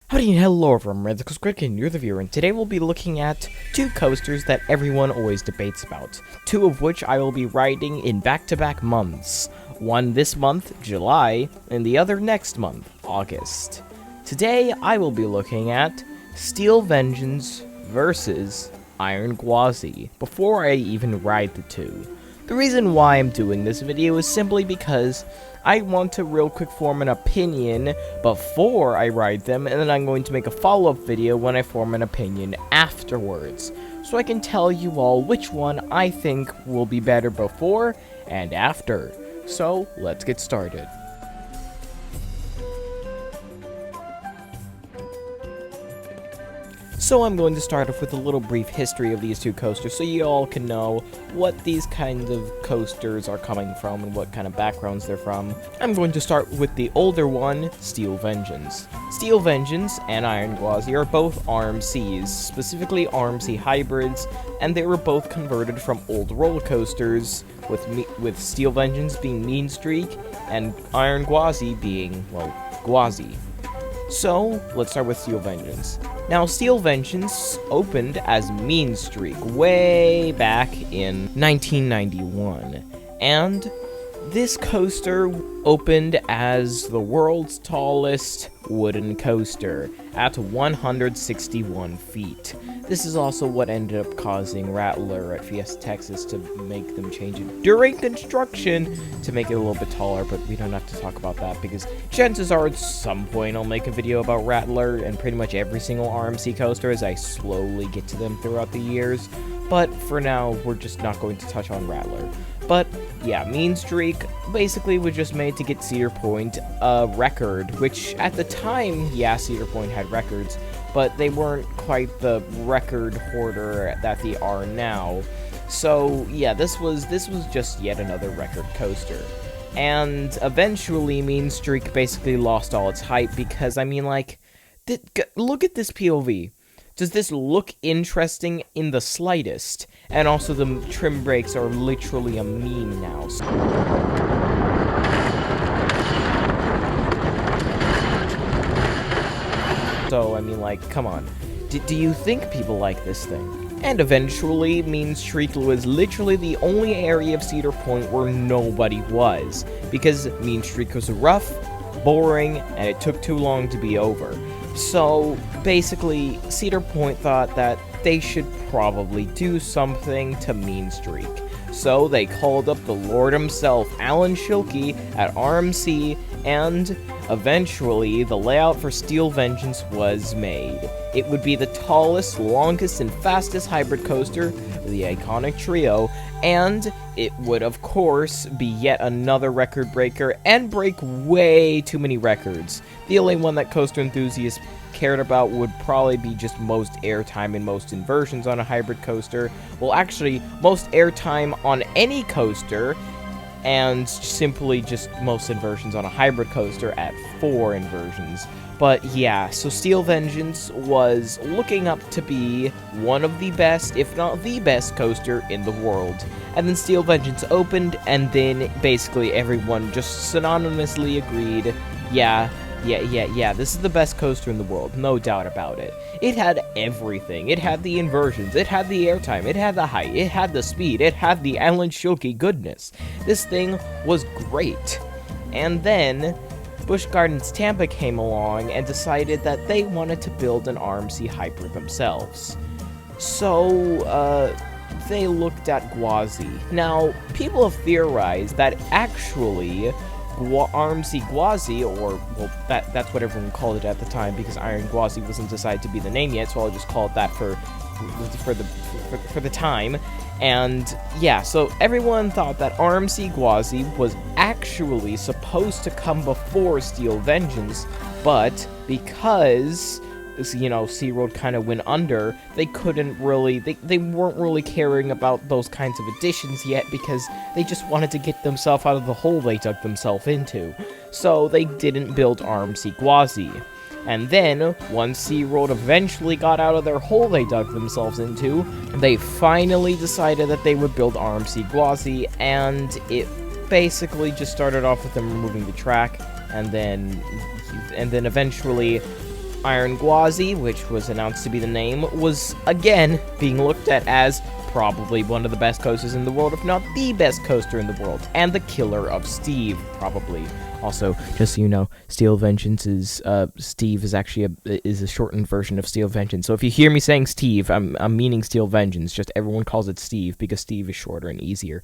Howdy and hello everyone, Critic, and you're the viewer, and today we'll be looking at two coasters that everyone always debates about, two of which I will be riding in back-to-back months. One this month, July, and the other next month, August. Today, I will be looking at Steel Vengeance versus Iron Gwazi, before I even ride the two. The reason why I'm doing this video is simply because I want to real quick form an opinion before I ride them, and then I'm going to make a follow-up video when I form an opinion afterwards, so I can tell you all which one I think will be better before and after. So, let's get started. So I'm going to start off with a little brief history of these two coasters so you all can know what these kinds of coasters are coming from and what kind of backgrounds they're from. I'm going to start with the older one, Steel Vengeance. Steel Vengeance and Iron Gwazi are both RMCs, specifically RMC hybrids, and they were both converted from old roller coasters, with Steel Vengeance being Mean Streak and Iron Gwazi being, well, Gwazi. So, let's start with Steel Vengeance. Now, Steel Vengeance opened as Mean Streak way back in 1991, and this coaster opened as the world's tallest wooden coaster at 161 feet. This is also what ended up causing Rattler at Fiesta Texas to make them change it during construction to make it a little bit taller, but we don't have to talk about that because chances are at some point I'll make a video about Rattler and pretty much every single RMC coaster as I slowly get to them throughout the years. But for now, we're just not going to touch on Rattler. But yeah, Mean Streak basically was just made to get Cedar Point a record, which at the time, yeah, Cedar Point had records, but they weren't quite the record hoarder that they are now. So yeah, this was just yet another record coaster. And eventually, Mean Streak basically lost all its hype because, I mean, like, look at this POV. Does this look interesting in the slightest? And also the trim brakes are literally a meme now. So, I mean, like, come on. Do you think people like this thing? And eventually, Mean Streak was literally the only area of Cedar Point where nobody was. Because Mean Streak was rough, boring, and it took too long to be over. So, basically, Cedar Point thought that they should probably do something to Mean Streak. So, they called up the Lord himself, Alan Schilke, at RMC, and eventually, the layout for Steel Vengeance was made. It would be the tallest, longest, and fastest hybrid coaster, the iconic trio, and it would, of course, be yet another record breaker and break way too many records. The only one that coaster enthusiasts cared about would probably be just most airtime and most inversions on a hybrid coaster. Well, actually, most airtime on any coaster, and simply just most inversions on a hybrid coaster at 4 inversions. But yeah, so Steel Vengeance was looking up to be one of the best, if not the best, coaster in the world. And then Steel Vengeance opened, and then basically everyone just synonymously agreed, yeah, this is the best coaster in the world, no doubt about it. It had everything. It had the inversions, it had the airtime, it had the height, it had the speed, it had the Alan Schilke goodness. This thing was great. And then Busch Gardens Tampa came along and decided that they wanted to build an RMC hybrid themselves. So, they looked at Gwazi. Now, people have theorized that actually RMC Gwazi, or, well, that's what everyone called it at the time because Iron Gwazi wasn't decided to be the name yet, so I'll just call it that for the time. And yeah, so everyone thought that RMC Gwazi was actually supposed to come before Steel Vengeance, but because, you know, SeaWorld kind of went under, they couldn't really, they weren't really caring about those kinds of additions yet because they just wanted to get themselves out of the hole they dug themselves into. So they didn't build RMC Gwazi. And then, once SeaWorld eventually got out of their hole they dug themselves into, they finally decided that they would build RMC Gwazi, and it basically just started off with them removing the track, and then eventually Iron Gwazi, which was announced to be the name, was again being looked at as probably one of the best coasters in the world, if not the best coaster in the world, and the killer of Steve, probably. Also, just so you know, Steel Vengeance is, Steve is actually a shortened version of Steel Vengeance. So if you hear me saying Steve, I'm meaning Steel Vengeance, just everyone calls it Steve, because Steve is shorter and easier.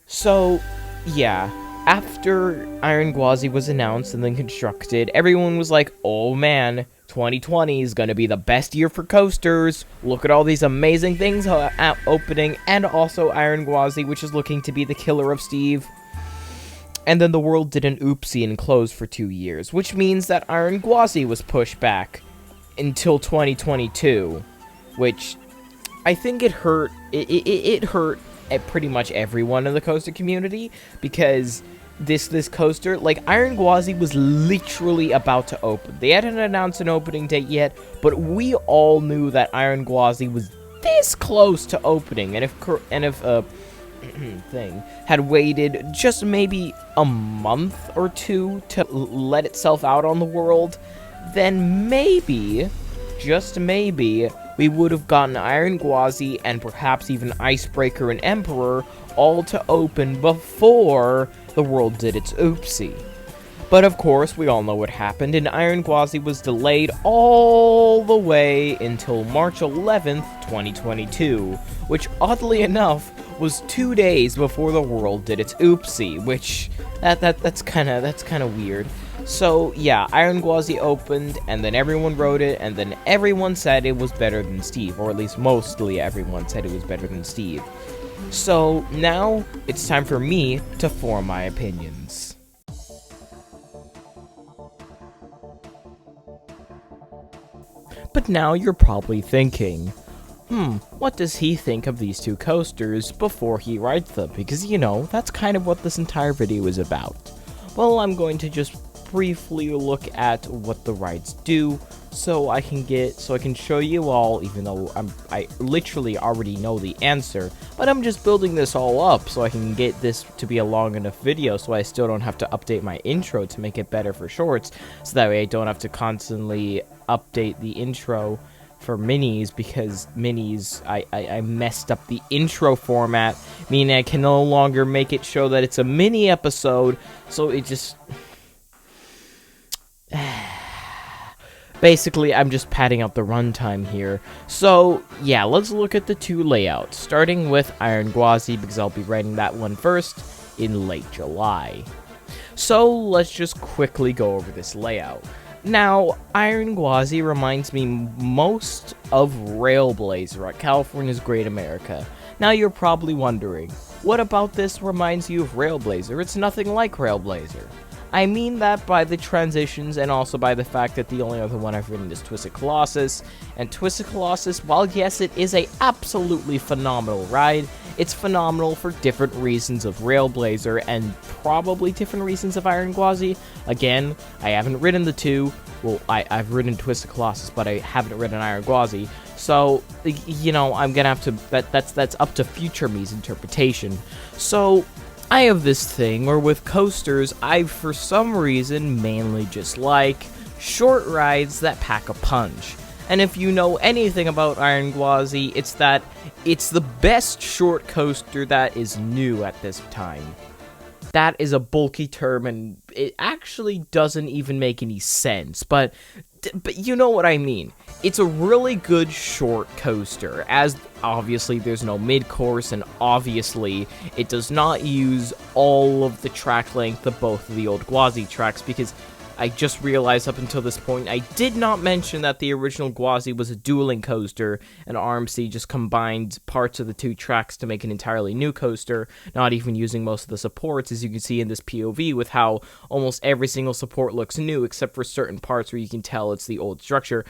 So, yeah, after Iron Gwazi was announced and then constructed, everyone was like, oh man, 2020 is going to be the best year for coasters. Look at all these amazing things opening, and also Iron Gwazi, which is looking to be the killer of Steve. And then the world did an oopsie and closed for 2 years, which means that Iron Gwazi was pushed back until 2022, which I think it hurt. It hurt at pretty much everyone in the coaster community, because this coaster, like, Iron Gwazi was literally about to open. They hadn't announced an opening date yet, but we all knew that Iron Gwazi was this close to opening, and if thing had waited just maybe a month or two to let itself out on the world, then maybe, just maybe, we would have gotten Iron Gwazi and perhaps even Icebreaker and Emperor all to open before the world did its oopsie. But of course, we all know what happened, and Iron Gwazi was delayed all the way until March 11th, 2022, which oddly enough was 2 days before the world did its oopsie, which that's kind of weird. So yeah, Iron Gwazi opened, and then everyone wrote it, and then everyone said it was better than Steve, or at least mostly everyone said it was better than Steve. So now it's time for me to form my opinions. But now you're probably thinking, what does he think of these two coasters before he writes them? Because, you know, that's kind of what this entire video is about. Well, I'm going to just briefly look at what the rides do, so I can show you all, even though I literally already know the answer, but I'm just building this all up so I can get this to be a long enough video so I still don't have to update my intro to make it better for shorts, so that way I don't have to constantly update the intro for minis, because minis, I messed up the intro format, meaning I can no longer make it show that it's a mini episode, so it just... Basically, I'm just padding out the runtime here. So, yeah, let's look at the two layouts, starting with Iron Gwazi, because I'll be writing that one first in late July. So, let's just quickly go over this layout. Now, Iron Gwazi reminds me most of Railblazer at California's Great America. Now, you're probably wondering, what about this reminds you of Railblazer? It's nothing like Railblazer. I mean that by the transitions, and also by the fact that the only other one I've written is Twisted Colossus. And Twisted Colossus, while yes, it is a absolutely phenomenal ride, it's phenomenal for different reasons of Railblazer, and probably different reasons of Iron Gwazi. Again, I haven't written the two. Well, I've written Twisted Colossus, but I haven't written Iron Gwazi. So, you know, I'm gonna have to, that's up to future me's interpretation. So, I have this thing where with coasters, I, for some reason, mainly just like short rides that pack a punch. And if you know anything about Iron Gwazi, it's that it's the best short coaster that is new at this time. That is a bulky term, and it actually doesn't even make any sense, but you know what I mean. It's a really good short coaster, as obviously there's no mid-course, and obviously it does not use all of the track length of both of the old Gwazi tracks, because I just realized up until this point I did not mention that the original Gwazi was a dueling coaster, and RMC just combined parts of the two tracks to make an entirely new coaster, not even using most of the supports, as you can see in this POV, with how almost every single support looks new, except for certain parts where you can tell it's the old structure.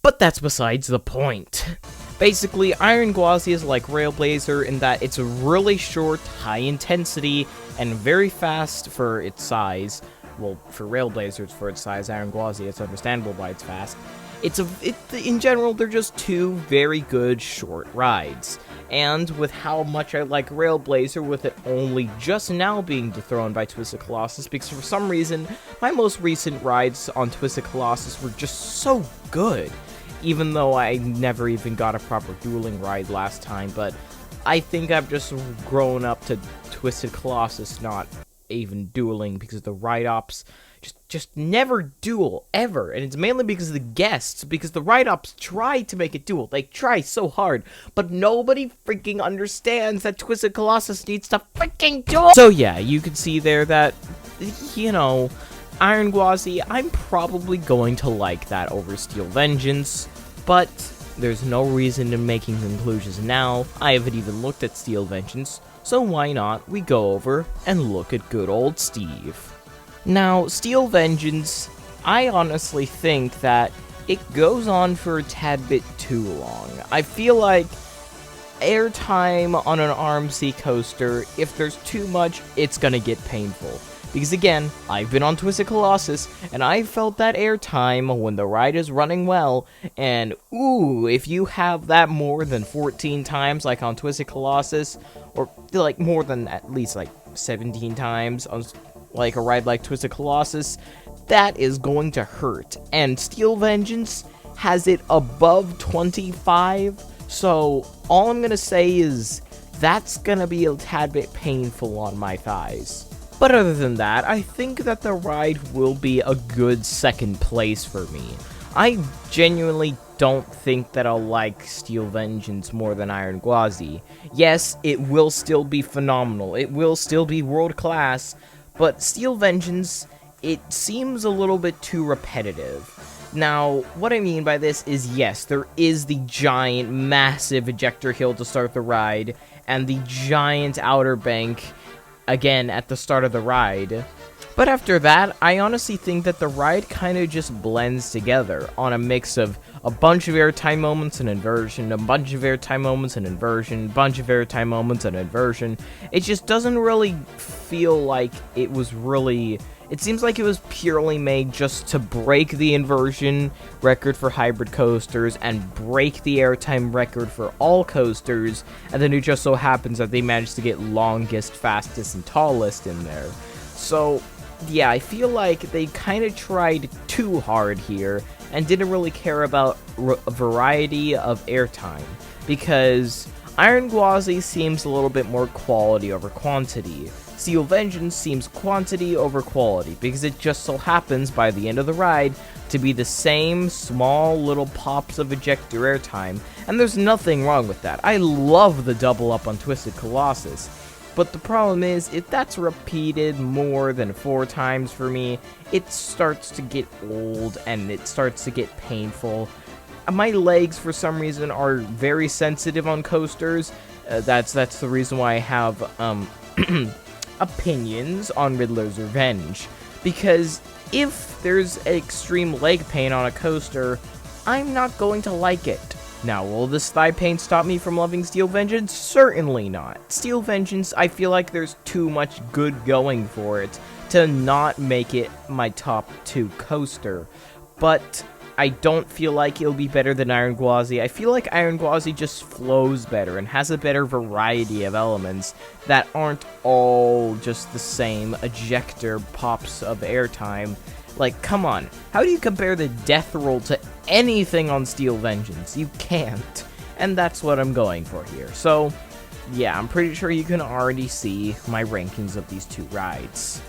But that's besides the point. Basically, Iron Gwazi is like Railblazer in that it's really short, high intensity, and very fast for its size. Well, for Railblazers, for its size, Iron Gwazi, it's understandable why it's fast. In general, they're just two very good short rides. And with how much I like Railblazer, with it only just now being dethroned by Twisted Colossus, because for some reason, my most recent rides on Twisted Colossus were just so good. Even though I never even got a proper dueling ride last time, but I think I've just grown up to Twisted Colossus not even dueling, because the ride ops just never duel, ever. And it's mainly because of the guests, because the ride ops try to make it duel. They try so hard, but nobody freaking understands that Twisted Colossus needs to freaking duel. So yeah, you can see there that, you know, Iron Gwazi, I'm probably going to like that over Steel Vengeance, but there's no reason in making conclusions now. I haven't even looked at Steel Vengeance, so why not we go over and look at good old Steve. Now, Steel Vengeance, I honestly think that it goes on for a tad bit too long. I feel like airtime on an RMC coaster, if there's too much, it's gonna get painful. Because again, I've been on Twisted Colossus, and I felt that airtime when the ride is running well, and ooh, if you have that more than 14 times like on Twisted Colossus, or like more than at least like 17 times on like a ride like Twisted Colossus, that is going to hurt. And Steel Vengeance has it above 25, so all I'm gonna say is that's gonna be a tad bit painful on my thighs. But other than that, I think that the ride will be a good second place for me. I genuinely don't think that I'll like Steel Vengeance more than Iron Gwazi. Yes, it will still be phenomenal, it will still be world class, but Steel Vengeance, it seems a little bit too repetitive. Now, what I mean by this is, yes, there is the giant, massive ejector hill to start the ride, and the giant outer bank, again, at the start of the ride. But after that, I honestly think that the ride kind of just blends together on a mix of a bunch of airtime moments and inversion, a bunch of airtime moments and inversion, a bunch of airtime moments and inversion. It just doesn't really feel like it was really... It seems like it was purely made just to break the inversion record for hybrid coasters and break the airtime record for all coasters, and then it just so happens that they managed to get longest, fastest, and tallest in there. So, yeah, I feel like they kind of tried too hard here and didn't really care about a variety of airtime, because Iron Gwazi seems a little bit more quality over quantity. Steel Vengeance seems quantity over quality, because it just so happens by the end of the ride to be the same small little pops of ejector airtime, and there's nothing wrong with that. I love the double up on Twisted Colossus, but the problem is, if that's repeated more than 4 times for me, it starts to get old and it starts to get painful. My legs, for some reason, are very sensitive on coasters. That's the reason why I have opinions on Riddler's Revenge, because if there's extreme leg pain on a coaster, I'm not going to like it. Now, will this thigh pain stop me from loving Steel Vengeance? Certainly not. Steel Vengeance, I feel like there's too much good going for it to not make it my top 2 coaster, but I don't feel like it'll be better than Iron Gwazi. I feel like Iron Gwazi just flows better and has a better variety of elements that aren't all just the same ejector pops of airtime. Like, come on, how do you compare the death roll to anything on Steel Vengeance? You can't. And that's what I'm going for here. So, yeah, I'm pretty sure you can already see my rankings of these 2 rides.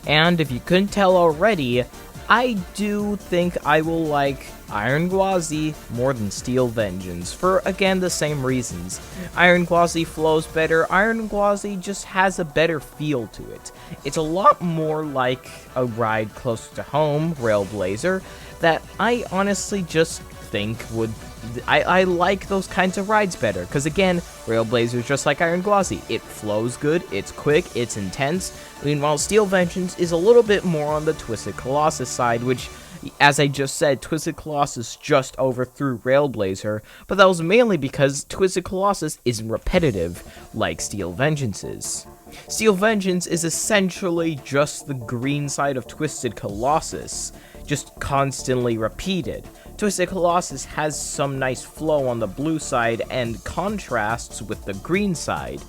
And if you couldn't tell already, I do think I will like Iron Gwazi more than Steel Vengeance, for, again, the same reasons. Iron Gwazi flows better, Iron Gwazi just has a better feel to it. It's a lot more like a ride closer to home, Railblazer, that I honestly just think would... I like those kinds of rides better, because again, Railblazer is just like Iron Gwazi. It flows good, it's quick, it's intense. Meanwhile, Steel Vengeance is a little bit more on the Twisted Colossus side, which, as I just said, Twisted Colossus just overthrew Railblazer, but that was mainly because Twisted Colossus isn't repetitive like Steel Vengeance is. Steel Vengeance is essentially just the green side of Twisted Colossus, just constantly repeated. Twisted Colossus has some nice flow on the blue side and contrasts with the green side.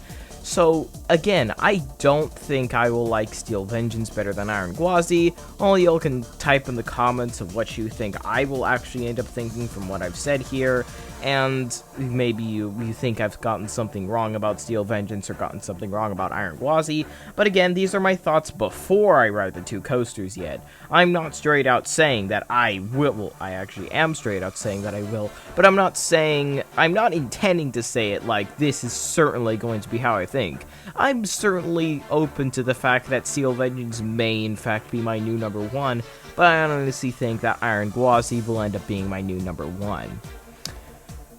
So, again, I don't think I will like Steel Vengeance better than Iron Gwazi. All y'all can type in the comments of what you think I will actually end up thinking from what I've said here, and maybe you think I've gotten something wrong about Steel Vengeance or gotten something wrong about Iron Gwazi, but again, these are my thoughts before I ride the two coasters yet. I'm not straight out saying that I will, well, I actually am straight out saying that I will, but I'm not intending to say it like this is certainly going to be how I think. I'm certainly open to the fact that Steel Vengeance may in fact be my new number 1, but I honestly think that Iron Gwazi will end up being my new number 1.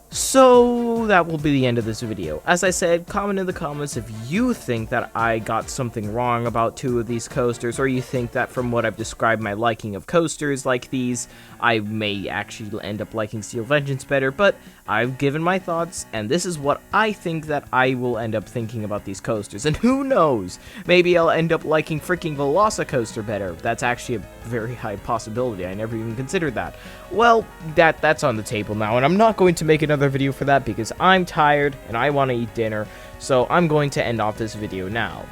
So, that will be the end of this video. As I said, comment in the comments if you think that I got something wrong about two of these coasters, or you think that from what I've described my liking of coasters like these, I may actually end up liking Steel Vengeance better, but I've given my thoughts, and this is what I think that I will end up thinking about these coasters, and who knows, maybe I'll end up liking freaking Velocicoaster better. That's actually a very high possibility. I never even considered that. Well, that's on the table now, and I'm not going to make another video for that because I'm tired and I want to eat dinner, so I'm going to end off this video now.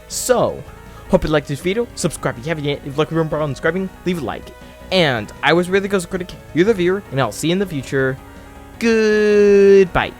So, hope you liked this video, subscribe if you haven't yet, if you like remember on subscribing, leave a like, and I was really Critic, you're the viewer, and I'll see you in the future. Goodbye.